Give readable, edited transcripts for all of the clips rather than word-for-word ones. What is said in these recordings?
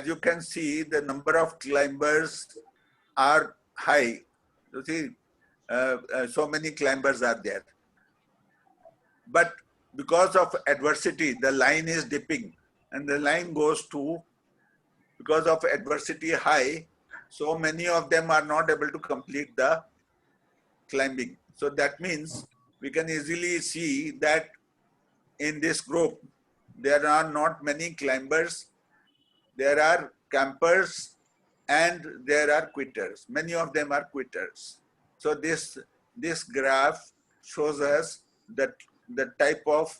as you can see, the number of climbers are high. You see, so many climbers are there. But because of adversity, the line is dipping, and the line goes to, because of adversity high, so many of them are not able to complete the climbing. So that means we can easily see that in this group, there are not many climbers, there are campers, and there are quitters. Many of them are quitters. So this graph shows us that the type of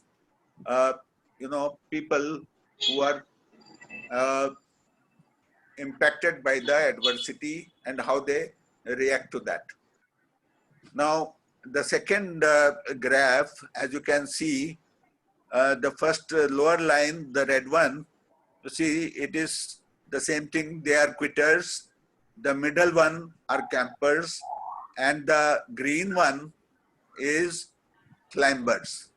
people who are impacted by the adversity and how they react to that. Now, the second graph, as you can see, the first lower line, the red one, you see it is the same thing, they are quitters. The middle one are campers, and the green one is climbers.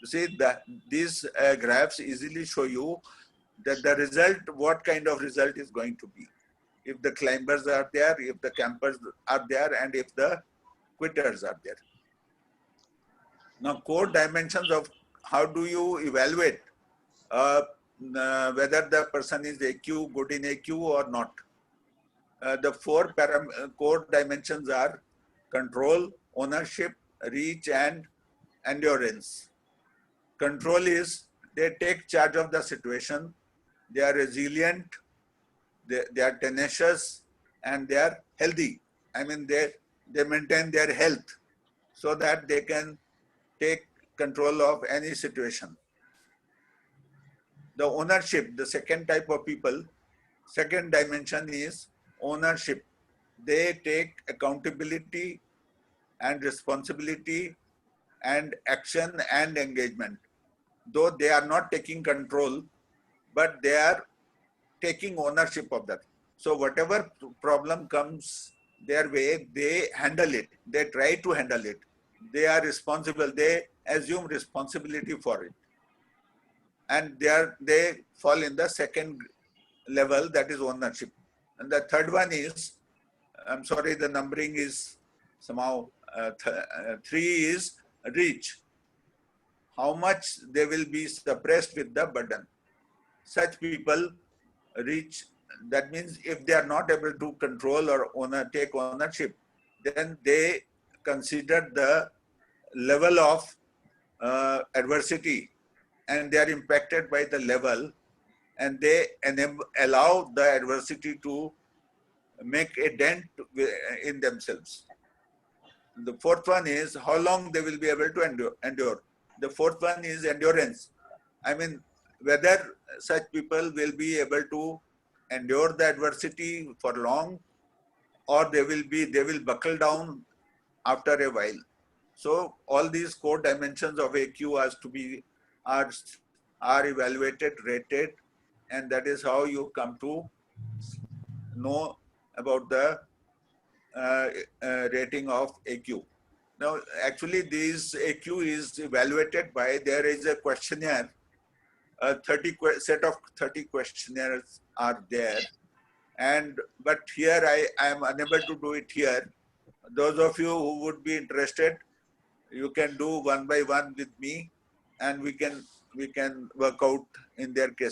You see that these graphs easily show you that the result, what kind of result is going to be. If the climbers are there, if the campers are there, and if the quitters are there. Now, core dimensions of how do you evaluate whether the person is AQ, good in AQ or not. The four core dimensions are control, ownership, reach, and endurance. Control is they take charge of the situation, they are resilient, they are tenacious, and they are healthy. I mean, they maintain their health so that they can take control of any situation. The ownership, the second type of people, second dimension is ownership. They take accountability and responsibility and action and engagement. Though they are not taking control, but they are taking ownership of that. So whatever problem comes their way, they handle it. They try to handle it. They are responsible. They assume responsibility for it. And they fall in the second level, that is ownership. And the third one is, I'm sorry, the numbering is somehow 3 is reach. How much they will be suppressed with the burden. Such people reach, that means if they are not able to control or take ownership, then they consider the level of adversity, and they are impacted by the level, and they allow the adversity to make a dent in themselves. The fourth one is how long they will be able to endure. The fourth one is endurance. I mean, whether such people will be able to endure the adversity for long, or they will buckle down after a while. So all these core dimensions of AQ has to be are evaluated, rated, and that is how you come to know about the rating of AQ. Now, actually, this AQ is evaluated by, there is a questionnaire, a set of 30 questionnaires are there. But here I am unable to do it here. Those of you who would be interested, you can do one by one with me, and we can work out in their case.